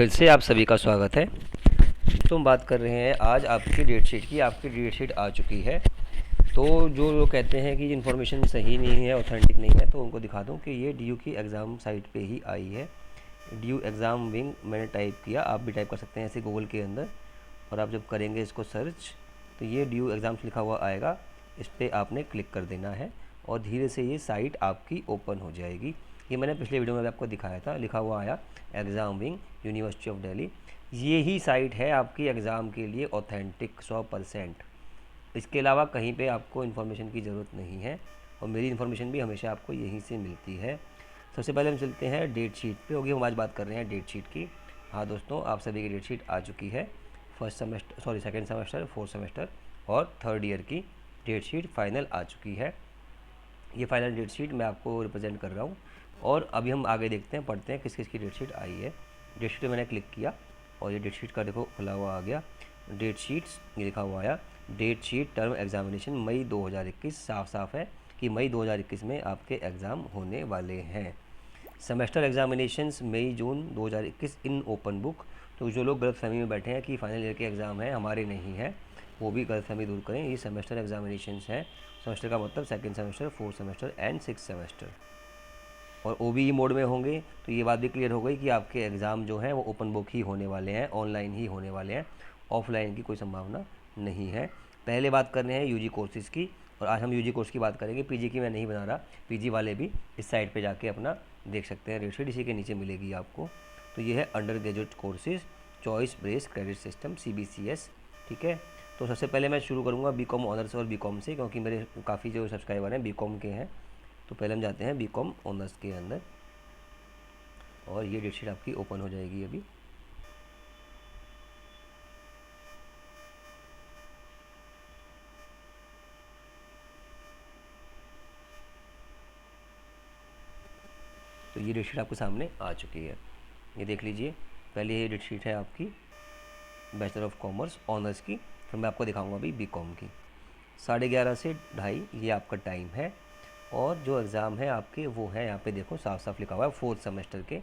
फिर से आप सभी का स्वागत है। तो हम बात कर रहे हैं आज आपकी डेट शीट की। आपकी डेट शीट आ चुकी है। तो जो लोग कहते हैं कि इन्फॉर्मेशन सही नहीं है, ऑथेंटिक नहीं है, तो उनको दिखा दूं कि ये डी यू की एग्ज़ाम साइट पे ही आई है। डी यू एग्ज़ाम विंग मैंने टाइप किया, आप भी टाइप कर सकते हैं ऐसे गूगल के अंदर। और आप जब करेंगे इसको सर्च तो ये डी यू एग्ज़ाम्स लिखा हुआ आएगा, इस पर आपने क्लिक कर देना है और धीरे से ये साइट आपकी ओपन हो जाएगी। ये मैंने पिछले वीडियो में भी आपको दिखाया था, लिखा हुआ आया exam wing university of Delhi. ये ही साइट है आपकी एग्ज़ाम के लिए ऑथेंटिक 100%। इसके अलावा कहीं पे आपको इन्फॉर्मेशन की ज़रूरत नहीं है और मेरी इन्फॉर्मेशन भी हमेशा आपको यहीं से मिलती है। सबसे पहले हम चलते हैं डेट शीट पे। होगी, हम आज बात कर रहे हैं डेट शीट की। हाँ दोस्तों, आप सभी की डेट शीट आ चुकी है। सेकेंड सेमेस्टर, फोर्थ सेमेस्टर और थर्ड ईयर की डेट शीट फाइनल आ चुकी है। ये फाइनल डेट शीट मैं आपको रिप्रेजेंट कर रहा हूँ। और अभी हम आगे देखते हैं, पढ़ते हैं किस किस की डेट शीट आई है। डेट शीट पे मैंने क्लिक किया और ये डेट शीट का देखो खुला हुआ आ गया। डेट शीट्स ये लिखा हुआ आया, डेट शीट टर्म एग्जामिनेशन मई 2021। साफ साफ है कि मई 2021 में आपके एग्ज़ाम होने वाले हैं। Semester examinations May June 2021 in open book. तो जो लोग गलतफहमी में बैठे हैं कि फाइनल ईयर के एग्ज़ाम हैं, हमारे नहीं है, वो भी गलतफहमी दूर करें। ये सेमेस्टर एग्जामिनेशंस हैं। सेमेस्टर का मतलब second semester, fourth semester and six semester. और OBE मोड में होंगे तो ये बात भी क्लियर हो गई कि आपके एग्ज़ाम जो हैं वो ओपन बुक ही होने वाले हैं, ऑनलाइन ही होने वाले हैं, ऑफलाइन की कोई संभावना नहीं है। पहले बात कर रहे हैं यूजी कोर्सेज़ की, और आज हम यूजी कोर्स की बात करेंगे। पीजी की मैं नहीं बना रहा, पीजी वाले भी इस साइट पे जाके अपना देख सकते हैं। रेट शीट इसी के नीचे मिलेगी आपको। तो ये है under graduate courses, choice based credit system CBCS। ठीक है, तो सबसे पहले मैं शुरू करूँगा बीकॉम ऑनर्स और बीकॉम से, क्योंकि मेरे काफ़ी जो सब्सक्राइबर हैं बीकॉम के हैं। तो पहले हम जाते हैं बीकॉम ऑनर्स के अंदर और ये डेट शीट आपकी ओपन हो जाएगी अभी। तो ये डेट शीट आपके सामने आ चुकी है, ये देख लीजिए। पहले ये डेट शीट है आपकी बैचलर ऑफ कॉमर्स ऑनर्स की, फिर मैं आपको दिखाऊंगा अभी बीकॉम की। 11:30 से 2:30 ये आपका टाइम है। और जो एग्ज़ाम है आपके वो है, यहाँ पे देखो साफ साफ लिखा हुआ है फोर्थ सेमेस्टर के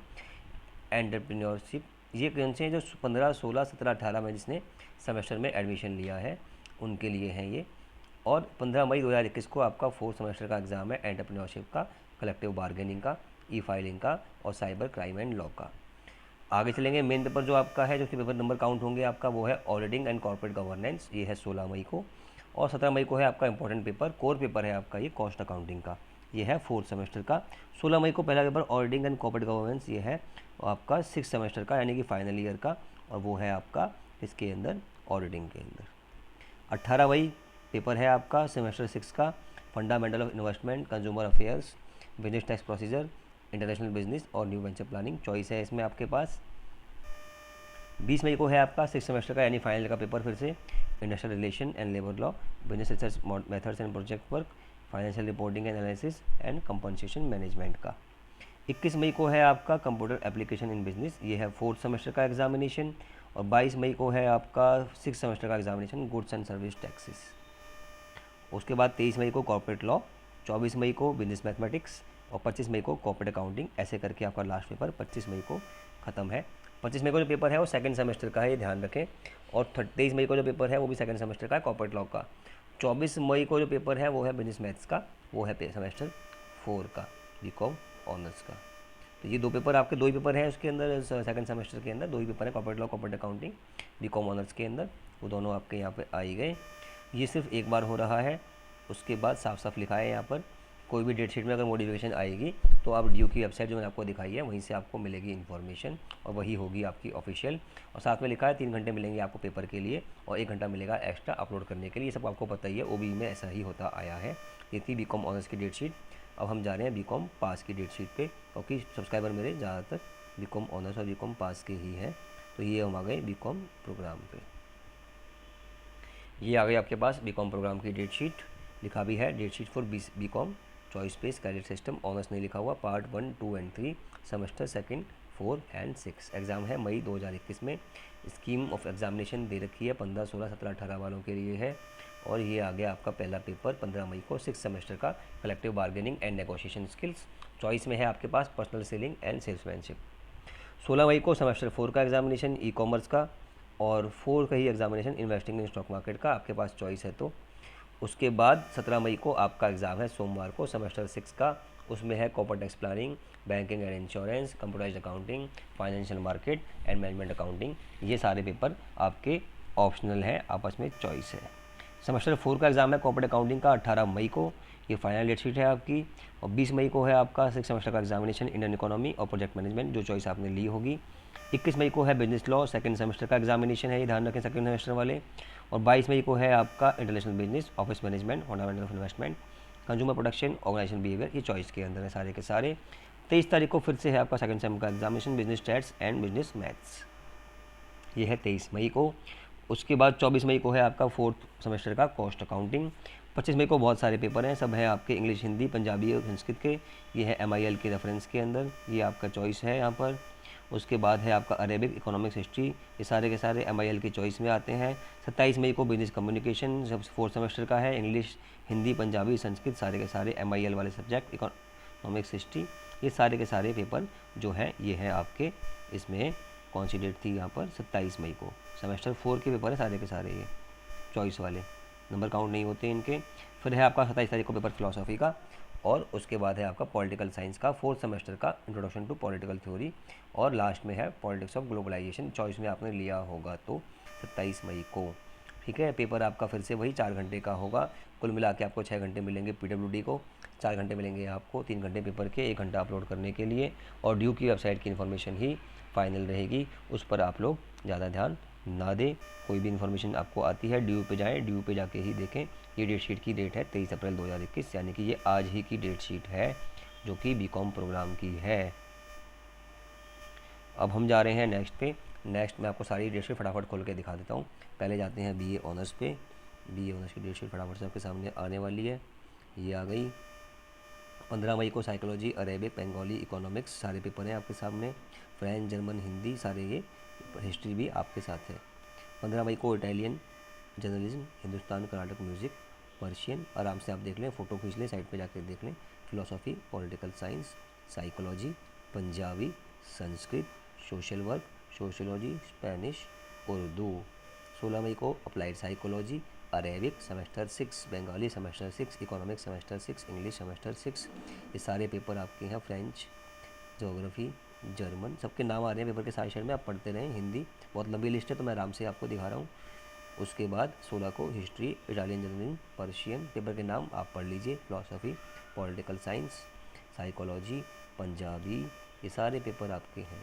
एंटरप्रेन्योरशिप। ये कौन से हैं? जो 15, 16, 17, 18 में जिसने सेमेस्टर में एडमिशन लिया है उनके लिए हैं ये। और 15 मई 2021 को आपका फोर्थ सेमेस्टर का एग्ज़ाम है एंटरप्रेन्योरशिप का, कलेक्टिव बार्गेनिंग का, ई-फाइलिंग का और साइबर क्राइम एंड लॉ का। आगे चलेंगे, मेन पेपर जो आपका है, जो कि पेपर नंबर काउंट होंगे आपका, वो है ऑडिटिंग एंड कॉर्पोरेट गवर्नेंस। ये है 16 मई को। और 17 मई को है आपका इंपॉर्टेंट पेपर, कोर पेपर है आपका ये कॉस्ट अकाउंटिंग का। ये है फोर्थ सेमेस्टर का। 16 मई को पहला paper auditing and corporate governance, ये है आपका सिक्स सेमेस्टर का, यानी कि फाइनल ईयर का। और वो है आपका इसके अंदर ऑडिटिंग के अंदर। 18 मई पेपर है आपका सेमेस्टर 6 का, fundamental of investment, consumer affairs, business tax procedure, international business और न्यू वेंचर प्लानिंग। चॉइस है इसमें आपके पास। 20 मई को है आपका सिक्स सेमेस्टर का यानी फाइनल का पेपर, फिर से industrial relation and labour law, business research methods and project work, financial reporting and analysis and compensation management का। 21 मई को है आपका कंप्यूटर एप्लीकेशन इन बिजनेस, ये है फोर्थ सेमेस्टर का एग्जामिनेशन। और 22 मई को है आपका सिक्स सेमेस्टर का examination, goods and service taxes. उसके बाद 23 मई को कॉर्पोरेट लॉ, 24 मई को बिजनेस मैथमेटिक्स और 25 मई को कॉर्पोरेट अकाउंटिंग। ऐसे करके आपका लास्ट पेपर 25 मई को ख़त्म है। 25 मई को जो पेपर है वो सेकंड सेमेस्टर का है, ये ध्यान रखें। और 23 मई को जो पेपर है वो भी सेकंड सेमेस्टर का है, कॉर्पोरेट लॉ का। 24 मई को जो पेपर है वो है बिजनेस मैथ्स का, वो है सेमेस्टर 4 का, बीकॉम ऑनर्स का। तो ये दो पेपर आपके, दो ही पेपर हैं उसके अंदर, सेकंड सेमेस्टर के अंदर दो ही पेपर है, corporate law, corporate accounting, BCom honours के अंदर। वो दोनों आपके यहाँ पे आ ही गए। ये सिर्फ एक बार हो रहा है, उसके बाद साफ साफ लिखा है यहाँ पर। कोई भी डेट शीट में अगर मॉडिफिकेशन आएगी तो आप ड्यू की वेबसाइट जो मैंने आपको दिखाई है वहीं से आपको मिलेगी इन्फॉर्मेशन, और वही होगी आपकी ऑफिशियल। और साथ में लिखा है 3 घंटे मिलेंगे आपको पेपर के लिए और 1 घंटा मिलेगा एक्स्ट्रा अपलोड करने के लिए। ये सब आपको पता ही है, OBE में ऐसा ही होता आया है। ये थी बीकॉम ऑनर्स की डेट शीट। अब हम जा रहे हैं बीकॉम पास की डेट शीट पे, क्योंकि सब्सक्राइबर मेरे ज़्यादातर बीकॉम ऑनर्स और बीकॉम पास के ही हैं। तो ये हम आ गए बीकॉम प्रोग्राम पे। ये आ गई आपके पास बीकॉम प्रोग्राम की डेट शीट। लिखा भी है date sheet for BCom choice base credit system, honours नहीं लिखा हुआ, part 1, 2 and 3, semester 2, 4 and 6। Exam है मई 2021 में। स्कीम ऑफ एग्जामिनेशन दे रखी है 15, 16, 17, 18 वालों के लिए है। और ये आ गया आपका पहला पेपर 15 मई को, सिक्स सेमेस्टर का, collective bargaining and negotiation skills. Choice में है आपके पास पर्सनल सेलिंग एंड सेल्समैनशिप। 16 मई को सेमेस्टर 4 का एग्जामिनेशन ई कॉमर्स का, और 4 का ही examination investing in stock market का, आपके पास चॉइस है तो। उसके बाद 17 मई को आपका एग्ज़ाम है सोमवार को सेमेस्टर 6 का, उसमें है corporate tax planning, banking and insurance, computerised accounting, financial market and management accounting. ये सारे पेपर आपके ऑप्शनल हैं, आपस में चॉइस है। सेमेस्टर 4 का एग्ज़ाम है कॉर्पोरेट अकाउंटिंग का 18 मई को, ये फाइनल डेट शीट है आपकी। और 20 मई को है आपका 6 सेमेस्टर का एग्जामिनेशन इंडियन इकोनॉमी और प्रोजेक्ट मैनेजमेंट, जो चॉइस आपने ली होगी। 21 मई को है बिजनेस लॉ सेकंड सेमेस्टर का एग्जामिनेशन है, ये ध्यान रखें सेकंड सेमेस्टर वाले। और 22 मई को है आपका international business, office management, fundamental of investment, consumer production, organisation behaviour, ये चॉइस के अंदर है सारे के सारे। 23 तारीख को फिर से है आपका सेकंड सेम का examination business stats and business maths, ये है 23 मई को। उसके बाद 24 मई को है आपका फोर्थ सेमेस्टर का कॉस्ट अकाउंटिंग। 25 मई को बहुत सारे पेपर हैं, सब हैं आपके इंग्लिश, हिंदी, पंजाबी और संस्कृत के। ये है MIL के रेफरेंस के अंदर, ये आपका चॉइस है यहाँ पर। उसके बाद है आपका अरेबिक, इकोनॉमिक्स, हिस्ट्री, ये सारे के सारे MIL की चॉइस में आते हैं। 27 मई को बिजनेस कम्युनिकेशन, जब फोर्थ सेमेस्टर का है, इंग्लिश, हिंदी, पंजाबी, संस्कृत, सारे के सारे MIL वाले सब्जेक्ट, इकोनॉमिक्स, हिस्ट्री, ये सारे के सारे पेपर जो हैं ये हैं आपके। इसमें कौन सी डेट थी यहाँ पर, 27 मई को सेमेस्टर 4 के पेपर है सारे के सारे, ये चॉइस वाले, नंबर काउंट नहीं होते इनके। फिर है आपका 27 तारीख को पेपर फिलोसॉफी का, और उसके बाद है आपका पॉलिटिकल साइंस का फोर्थ सेमेस्टर का इंट्रोडक्शन टू पॉलिटिकल थ्योरी, और लास्ट में है पॉलिटिक्स ऑफ ग्लोबलाइजेशन, चॉइस में आपने लिया होगा तो 27 मई को। ठीक है, पेपर आपका फिर से वही 4 घंटे का होगा, कुल मिला के आपको 6 घंटे मिलेंगे PWD को, 4 घंटे मिलेंगे आपको, 3 घंटे पेपर के, 1 घंटा अपलोड करने के लिए। और ड्यू की वेबसाइट की इन्फॉर्मेशन ही फाइनल रहेगी, उस पर आप लोग ज़्यादा ध्यान ना दें। कोई भी इन्फॉर्मेशन आपको आती है ड्यू पे जाएँ, ड्यू पे जाके ही देखें। ये डेट शीट की डेट है 23 अप्रैल 2021, यानी कि ये आज ही की डेट शीट है जो कि BCom प्रोग्राम की है। अब हम जा रहे हैं नेक्स्ट पे। नेक्स्ट मैं आपको सारी डेट शीट फटाफट खोल के दिखा देता हूँ। पहले जाते हैं BA ऑनर्स पे। BA ऑनर्स की डेट शीट फटाफट से आपके सामने आने वाली है, ये आ गई। 15 मई को साइकोलॉजी, अरेबिक, बंगाली, इकोनॉमिक्स, सारे पेपर हैं आपके सामने। फ्रेंच, जर्मन, हिंदी, सारे ये, हिस्ट्री भी आपके साथ है। 15 मई को Italian, journalism, Hindustan, Karnataka music, Persian, आराम से आप देख लें, फ़ोटो खींच लें, साइड पे जाकर देख लें। Philosophy, political science, psychology, Punjabi, Sanskrit, social work, sociology, Spanish, Urdu. 16 मई को applied psychology, Arabic semester 6, Bengali semester 6, economics semester 6, English semester 6, ये सारे पेपर आपके हैं। फ्रेंच, ज्योग्राफी, जर्मन, सबके नाम आ रहे हैं पेपर के सारे शेयर में, आप पढ़ते रहें। हिंदी बहुत लंबी लिस्ट है तो मैं आराम से आपको दिखा रहा हूँ। उसके बाद 16 को history, Italian, German, Persian, paper के नाम आप पढ़ लीजिए। Philosophy, political science, psychology, Punjabi, ये सारे पेपर आपके हैं।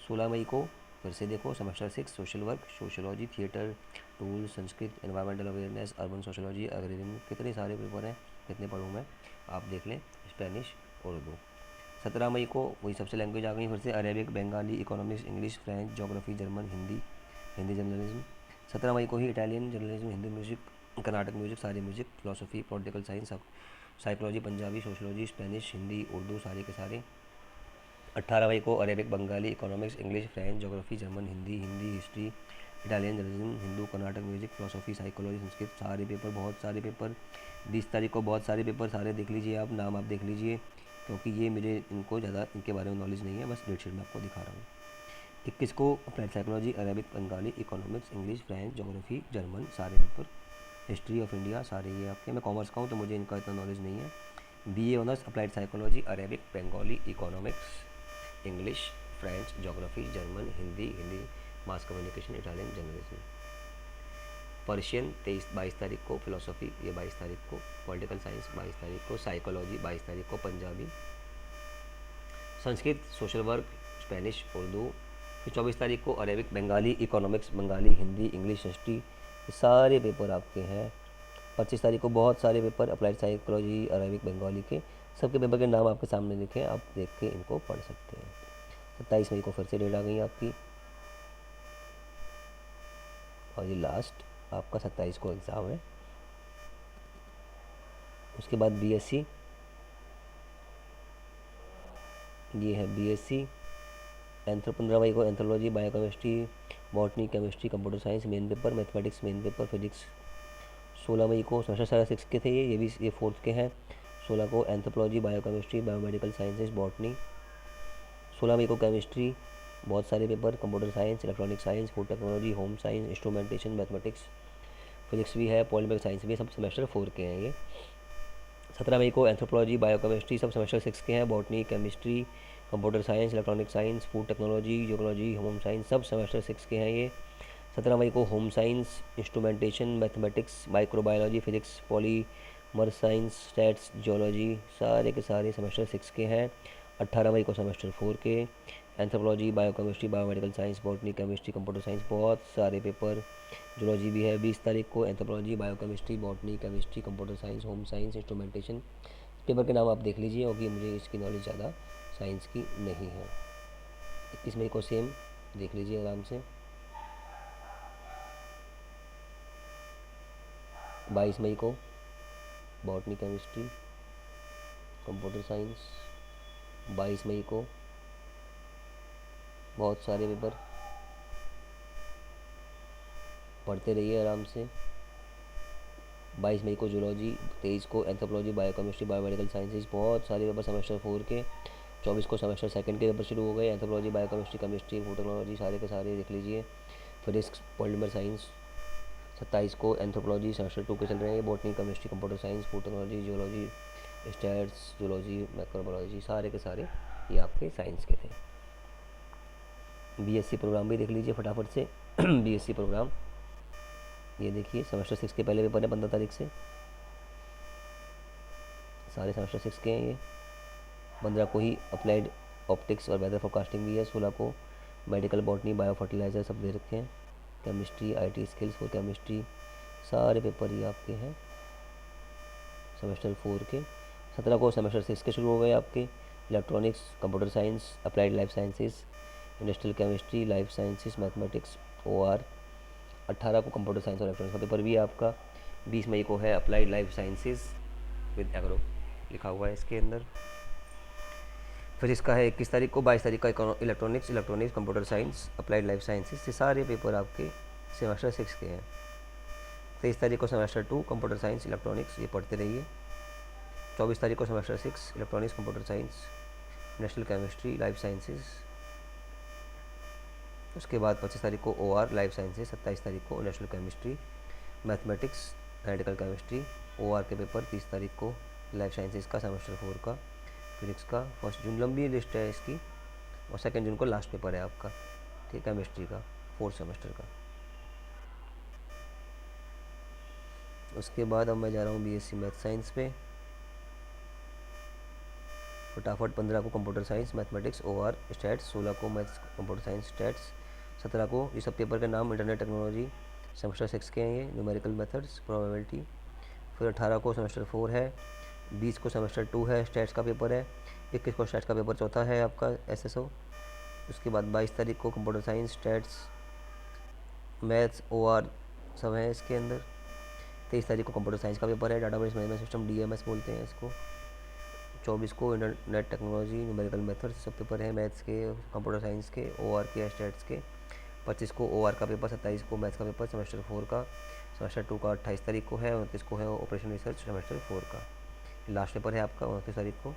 16 मई को फिर से देखो semester 6, social work, sociology, theatre, tool, Sanskrit, environmental awareness, urban sociology, अग्रिम, कितने सारे पेपर हैं, कितने पढ़ूँ मैं, आप देख लें। स्पेनिश, उर्दू। 17 मई को वही सबसे लैंग्वेज आ गई फिर से, Arabic, Bengali, economics, English, French, geography, German, Hindi, Hindi journalism. 17 मई को ही Italian, journalism, Hindi music, Carnatic music, सारे music, philosophy, political science, psychology, Punjabi, sociology, Spanish, Hindi, Urdu, सारे के सारे। 18 मई को Arabic, Bengali, economics, English, French, geography, German, Hindi, Hindi, history, Italian, journalism, Hindu, Carnatic music, philosophy, psychology, Sanskrit, सारे पेपर, बहुत सारे पेपर। 20 तारीख को बहुत सारे पेपर, सारे देख लीजिए आप, नाम आप देख लीजिए, क्योंकि ये मुझे इनको ज़्यादा इनके बारे में नॉलेज नहीं है, बस डेट शीट में आपको दिखा रहा हूँ। 21 को applied psychology, Arabic, Bengali, economics, English, French, geography, German, सारे पेपर। हिस्ट्री ऑफ इंडिया, सारे ये आपके, मैं कॉमर्स का हूँ तो मुझे इनका इतना नॉलेज नहीं है। BA honours, applied psychology, Arabic, Bengali, economics, English, French, geography, German, Hindi, Hindi, mass communication, Italian, journalism. Persian 22 तारीख को, फिलोसॉफी ये 22 तारीख को, पॉलिटिकल साइंस 22 तारीख को, साइकोलॉजी 22 तारीख को, Punjabi, Sanskrit, social work, Spanish, Urdu. फिर 24 तारीख को Arabic, Bengali, economics, Bengali, Hindi, English, history, ये सारे पेपर आपके हैं। 25 तारीख को बहुत सारे paper, applied psychology, Arabic, Bengali के, सबके पेपर के नाम आपके सामने लिखे हैं, आप देख के इनको पढ़ सकते हैं। 27 मई को फिर से डेट आ गई आपकी, और ये लास्ट आपका 27 को एग्ज़ाम है। उसके बाद BSc, ये है BSc 15 मई को anthropology, biochemistry, botany, chemistry, computer science main paper, mathematics main paper, physics. 16 मई को सेमेस्टर 6 के थे ये भी, ये फोर्थ के हैं। 16 को anthropology, biochemistry, biomedical sciences, botany. 16 मई को केमिस्ट्री, बहुत सारे paper, computer science, electronic science, food technology, home science, instrumentation, mathematics, physics भी है, पॉलीमेरिक साइंस भी है, सब सेमेस्टर 4 के हैं ये। 17 मई को एंथ्रोपोलॉजी, बायोकेमिस्ट्री सब सेमेस्टर 6 के हैं। Botany, chemistry, computer science, electronic science, food technology, geology, home science सब सेमेस्टर 6 के हैं ये। 17 मई को home science, instrumentation, mathematics, microbiology, physics, polymer science, stats, geology सारे के सारे सेमेस्टर 6 के हैं। 18 मई को सेमेस्टर 4 के anthropology, biochemistry, biomedical science, botany, chemistry, computer science बहुत सारे पेपर। जूलॉजी भी है 20 तारीख को, anthropology, biochemistry, botany, chemistry, computer science, home science, instrumentation. Paper के नाम आप देख लीजिए क्योंकि मुझे इसकी नॉलेज ज़्यादा साइंस की नहीं है। 21 मई को सेम देख लीजिए आराम से। 22 मई को बॉटनी, केमिस्ट्री, कंप्यूटर साइंस। 22 मई को बहुत सारे पेपर पढ़ते रहिए आराम से। 22 मई को जूलॉजी, 23 को एंथ्रोपोलॉजी, बायोकेमिस्ट्री, बायोमेडिकल साइंसेज बहुत सारे पेपर सेमेस्टर 4 के। 24 को सेमेस्टर 2 के पेपर शुरू हो गए, anthropology, biochemistry, chemistry, food technology सारे के सारे देख लीजिए। Physics, polymer science. 27 को एंथ्रोपोलॉजी सेमेस्टर 2 के चल रहे हैं, botany, chemistry, computer science, food technology, geology, stats, zoology, microbiology सारे के सारे ये आपके साइंस के थे। बीएससी प्रोग्राम भी देख लीजिए फटाफट से। बीएससी प्रोग्राम ये देखिए सेमेस्टर 6 के पहले पेपर है 15 तारीख से, सारे सेमेस्टर 6 के हैं ये। 15 को ही अप्लाइड ऑप्टिक्स और वेदर फोरकास्टिंग भी है। 16 को मेडिकल, बॉटनी, बायो फर्टिलाइज़र सब दे रखे हैं। Chemistry, IT skills for chemistry सारे पेपर ये आपके हैं सेमेस्टर 4 के। 17 को सेमेस्टर 6 के शुरू हो गए आपके, electronics, computer science, applied life sciences, industrial chemistry, life sciences, mathematics, OR. 18 को कंप्यूटर साइंस और इलेक्ट्रॉनिक्स का पेपर भी है आपका। 20 मई को है applied life sciences with agro लिखा हुआ है इसके अंदर। फिर इसका है 21 तारीख को। 22 तारीख का electronics, computer science, applied life sciences ये सारे पेपर आपके सेमेस्टर 6 के हैं। 23 तारीख को सेमेस्टर 2 कंप्यूटर साइंस, इलेक्ट्रॉनिक्स ये पढ़ते रहिए। 24 तारीख को semester 6 electronics, computer science, national chemistry, life sciences. उसके बाद 25 तारीख को ओआर लाइफ साइंसेस। 27 तारीख को national chemistry, mathematics, analytical chemistry, OR के पेपर। 30 तारीख को लाइफ साइंसेस का सेमेस्टर 4 का, फिजिक्स का 1 जून लंबी लिस्ट है इसकी, और 2 जून को लास्ट पेपर है आपका, ठीक, केमिस्ट्री का 4th सेमेस्टर का। उसके बाद अब मैं जा रहा हूँ बीएससी मैथ साइंस पे फटाफट। 15 को computer science, mathematics, OR, stats. 16 को मैथ्स, कंप्यूटर साइंस, स्टैट्स। 17 को ये सब पेपर के नाम इंटरनेट टेक्नोलॉजी सेमेस्टर 6 के हैं ये, न्यूमेरिकल मेथड्स, प्रोबेबिलिटी। फिर 18 को सेमेस्टर 4 है। 20 को सेमेस्टर 2 है, स्टैट्स का पेपर है। 21 को स्टैट्स का पेपर चौथा है आपका एसएसओ। उसके बाद 22 तारीख को computer science, stats, maths, OR सब है इसके अंदर। 23 तारीख को कंप्यूटर साइंस का पेपर है, डाटाबेस मैनेजमेंट सिस्टम डीएमएस बोलते हैं इसको। 24 को इंटरनेट टेक्नोलॉजी, न्यूमेरिकल मेथड्स सब पेपर हैं मैथ्स के, कंप्यूटर साइंस के, ओआर के, स्टैट्स के। 25 को ओआर का पेपर, 27 को मैथ्स का पेपर सेमेस्टर 4 का। सेमेस्टर 2 का 28 तारीख को है। 29 को है ऑपरेशन रिसर्च सेमेस्टर 4 का। लास्ट पेपर है आपका 29 तारीख को।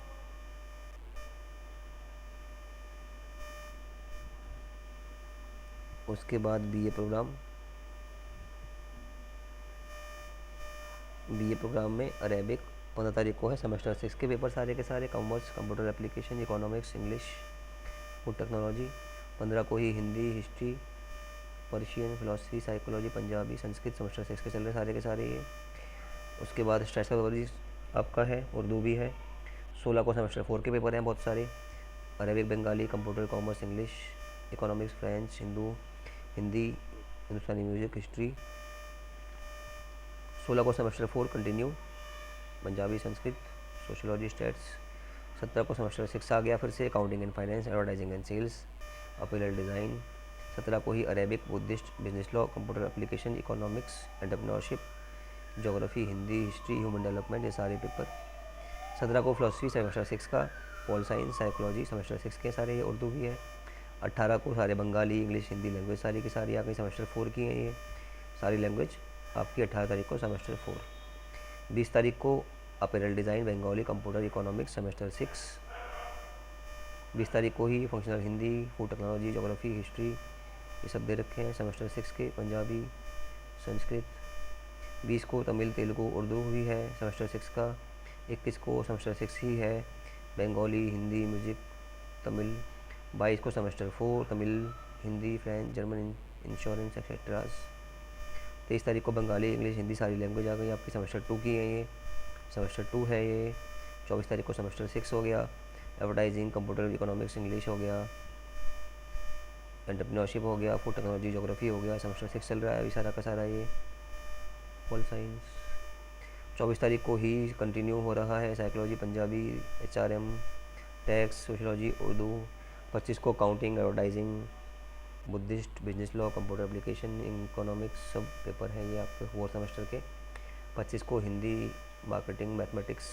उसके बाद बीए प्रोग्राम में अरेबिक 15 तारीख को है सेमेस्टर 6 के पेपर सारे के सारे, commerce, computer application, economics, English, food technology. 15 को ही Hindi, history, Persian, philosophy, psychology, Punjabi, Sanskrit semester 6 के चल रहे सारे के सारे ये। उसके बाद स्ट्रेस का पेपर भी आपका है, उर्दू भी है। 16 को सेमेस्टर 4 के पेपर हैं बहुत सारे, Arabic, Bengali, computer, commerce, English, economics, French, Hindi, Hindustani music, history. 16 को semester 4 continue, Punjabi, Sanskrit, sociology, stats. 17 को सेमेस्टर 6 आ गया फिर से, accounting and finance, advertising and sales, apparel design. 17 को ही Arabic, Buddhist, business law, computer application, economics, entrepreneurship, geography, Hindi, history, human development ये सारे पेपर। 17 को फिलोसफी सेमेस्टर 6 का, पॉल साइंस, साइकोलॉजी सेमेस्टर 6 के सारे, ये उर्दू भी है। 18 को सारे बंगाली, इंग्लिश, हिंदी लैंग्वेज सारी की सारी आ गई सेमेस्टर 4 की हैं ये सारी लैंग्वेज आपकी। 18 तारीख को सेमेस्टर 4। 20 तारीख को apparel design, Bengali, computer, economics semester 6। 20 तारीख को ही functional Hindi, food technology, geography, history ये सब दे रखे हैं। सेमेस्टर 6 के पंजाबी, संस्कृत। 20 को तमिल, तेलुगु, उर्दू भी है सेमेस्टर 6 का। 21 को सेमेस्टर 6 ही है, बंगाली, हिंदी, म्यूज़िक, तमिल। 22 को semester 4 Tamil, Hindi, French, German, insurance etcetera. 23 तारीख को बंगाली, इंग्लिश, हिंदी सारी लैंग्वेज आ गई आपकी। सेमेस्टर 2 की है ये, सेमेस्टर 2 है ये। 24 तारीख को सेमेस्टर 6 हो गया, एडवर्टाइजिंग, कंप्यूटर इकोनॉमिक्स, इंग्लिश हो गया, एंटरप्रेन्योरशिप हो गया, फूड टेक्नोलॉजी, ज्योग्राफी हो गया। सेमेस्टर 6 चल रहा है अभी सारा का सारा ये, पॉल साइंस। 24 तारीख को ही कंटिन्यू हो रहा है psychology, Punjabi, HRM, tax, sociology, Urdu. 25 को counting, advertising, Buddhist, business law, computer application, economics सब पेपर हैं ये आपके 4 सेमेस्टर के। 25 को Hindi, marketing, mathematics,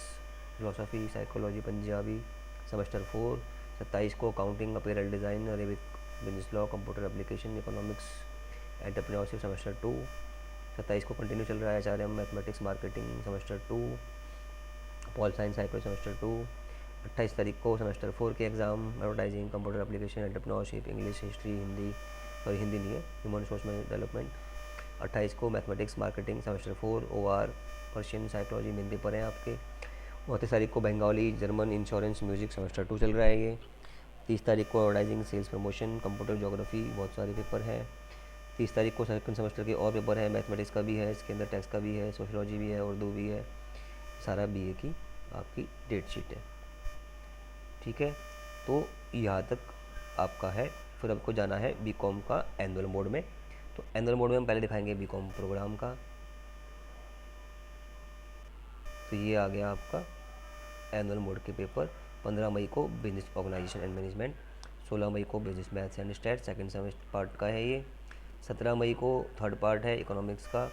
philosophy, psychology, Punjabi, semester 4। 27 को counting, apparel design, Arabic, business law, computer application, economics, entrepreneurship, semester 2। 27 को कंटिन्यू चल रहा है HRM, mathematics, marketing, semester 2, pol science, psychology, semester 2। 28 तारीख को सेमेस्टर 4 के exam, advertising, computer application, entrepreneurship, English, history, Hindi, sorry Hindi नहीं है, ह्यूमन सोशल डेवलपमेंट। 28 को mathematics, marketing, semester 4, OR, Persian, psychology main paper हैं आपके। 29 तारीख को Bengali, German, insurance, music, semester 2 चल रहा है ये। 30 तारीख को advertising, sales promotion, computer, geography, बहुत सारे पेपर हैं। 30 तारीख को सेकंड सेमेस्टर के और पेपर है, मैथमेटिक्स का भी है, इसके अंदर टैक्स का भी है, सोशोलॉजी भी है, उर्दू भी है, सारा BA की आपकी डेट शीट है। ठीक है, तो यहाँ तक आपका है। फिर आपको जाना है BCom का एनुअल मोड में। तो एनुअल मोड में हम पहले दिखाएंगे BCom प्रोग्राम का। तो ये आ गया आपका एनुअल मोड के पेपर। 15 मई को बिजनेस ऑर्गेनाइजेशन एंड मैनेजमेंट, 16 मई को business maths and stats second semester part का है ये। 17 मई को थर्ड पार्ट है इकोनॉमिक्स का।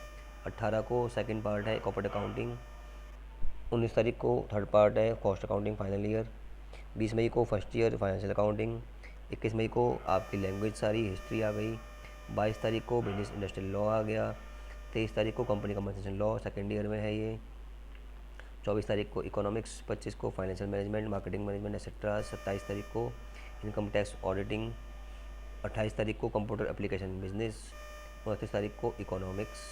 18 को सेकंड पार्ट है कॉर्पोरेट अकाउंटिंग। 19 तारीख को थर्ड पार्ट है कॉस्ट अकाउंटिंग फाइनल ईयर। 20 मई को फर्स्ट ईयर फाइनेंशियल अकाउंटिंग। 21 मई को आपकी लैंग्वेज सारी हिस्ट्री आ गई। 22 तारीख को बिजनेस इंडस्ट्रियल लॉ आ गया। 23 तारीख को company compensation law second year में है ये। 24 तारीख को इकोनॉमिक्स। 25 को financial management, marketing management etcetera. 27 तारीख को इनकम टैक्स ऑडिटिंग। 28 तारीख को कंप्यूटर एप्लीकेशन बिजनेस। 29 तारीख को इकोनॉमिक्स।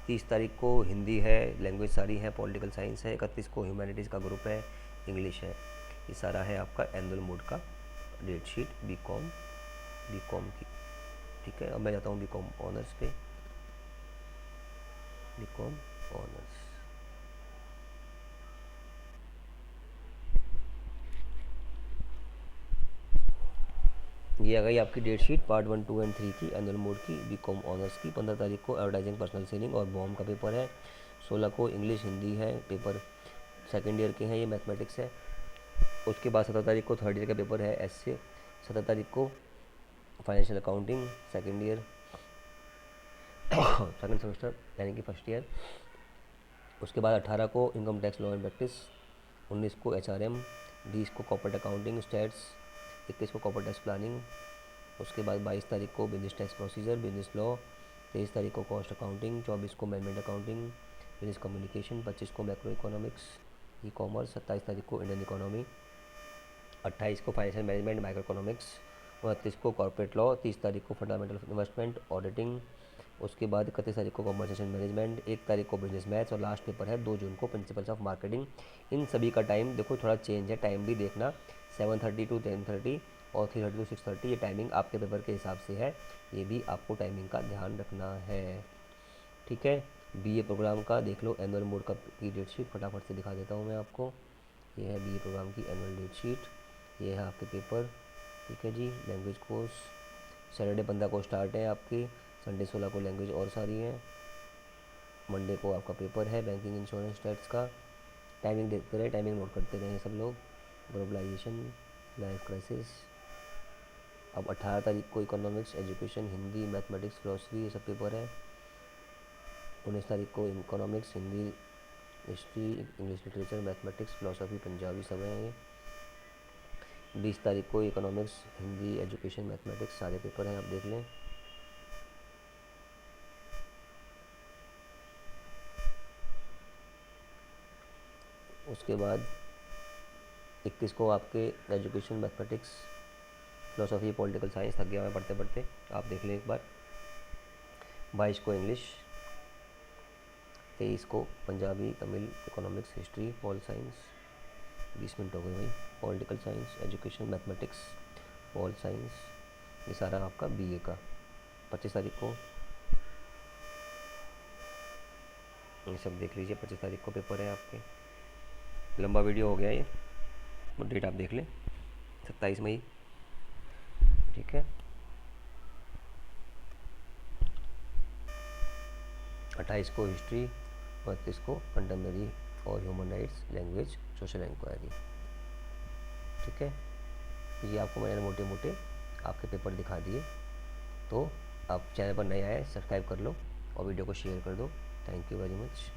30 तारीख को हिंदी है, लैंग्वेज सारी है, पॉलिटिकल साइंस है। 31 को ह्यूमैनिटीज़ का ग्रुप है, इंग्लिश है। ये सारा है आपका एनुअल मोड का डेट शीट बीकॉम की। ठीक है, अब मैं जाता हूँ बीकॉम ऑनर्स पे। बीकॉम ऑनर्स, ये आ गई आपकी डेट शीट पार्ट 1, 2 एंड 3 की एनुअल मोड की बीकॉम ऑनर्स की। 15 तारीख को एडवर्टाइजिंग, पर्सनल सेलिंग और बॉम का पेपर है। 16 को इंग्लिश, हिंदी है पेपर, सेकेंड ईयर के हैं ये, मैथमेटिक्स है। उसके बाद 17 तारीख को थर्ड ईयर का पेपर है ऐसे। 17 तारीख को financial accounting second year second semester यानी कि फर्स्ट ईयर। उसके बाद 18 को income tax law and practice. 19 को HRM। 20 को कॉर्पोरेट अकाउंटिंग स्टैट्स। 21 को कॉर्पोरेट टैक्स प्लानिंग। उसके बाद 22 तारीख को business tax procedure, business law. 23 तारीख को कॉस्ट अकाउंटिंग। 24 को मैनेजमेंट अकाउंटिंग, बिजनेस कम्युनिकेशन। 25 को मैक्रो इकोनॉमिक्स, ई कॉमर्स। 27 तारीख को इंडियन इकोनॉमी। 28 को फाइनेंशियल मैनेजमेंट, माइक्रो इकोनॉमिक्स। 29 को कॉर्पोरेट लॉ। 30 तारीख को फंडामेंटल इन्वेस्टमेंट ऑडिटिंग। उसके बाद 31 तारीख को कॉम्पनसेशन मैनेजमेंट। 1 तारीख को बिजनेस मैथ्स और लास्ट पेपर है 2 जून को प्रिंसिपल्स ऑफ मार्केटिंग। इन सभी का टाइम देखो थोड़ा चेंज है, टाइम भी देखना 7:30 to 10:30 और 3:30 to 6:30 ये टाइमिंग आपके पेपर के हिसाब से है, ये भी आपको टाइमिंग का ध्यान रखना है। ठीक है, BA प्रोग्राम का देख लो एनुअल मोड का की डेट शीट फटाफट से दिखा देता हूँ मैं आपको। ये है BA प्रोग्राम की एनुअल डेट शीट, ये है आपके पेपर। ठीक है जी, लैंग्वेज कोर्स सैटरडे 15 को स्टार्ट है आपकी, संडे 16 को लैंग्वेज और सारी है। मंडे को आपका पेपर है बैंकिंग इंश्योरेंस टैक्स का। टाइमिंग देखते रहे, टाइमिंग नोट करते रहे सब लोग। Globalisation, life crisis. अब 18 तारीख को economics, education, Hindi, mathematics, philosophy ये सब पेपर है। 19 तारीख को economics, Hindi, history, English literature, mathematics, philosophy, Punjabi सब हैं ये। 20 तारीख को इकोनॉमिक्स, हिंदी, एजुकेशन, मैथमेटिक्स सारे पेपर हैं, आप देख लें। उसके बाद 21 को आपके education, mathematics, philosophy, political science, थक गया मैं पढ़ते पढ़ते, आप देख लें एक बार। 22 को इंग्लिश, 23 को Punjabi, Tamil, economics, history, pol science, 20 minute हो गए भाई। Political science, education, mathematics, pol science, ये सारा आपका बीए का। 25 तारीख को ये सब देख लीजिए, 25 तारीख को पेपर है आपके। लंबा वीडियो हो गया ये, डेट आप देख लें, 27 मई, ठीक है। 28 को हिस्ट्री, 32 को कंटेम्प्रेरी और human rights, language, social inquiry, ठीक है। ये आपको मैंने मोटे मोटे आपके पेपर दिखा दिए। तो आप चैनल पर नए आए, सब्सक्राइब कर लो और वीडियो को शेयर कर दो। Thank you very much.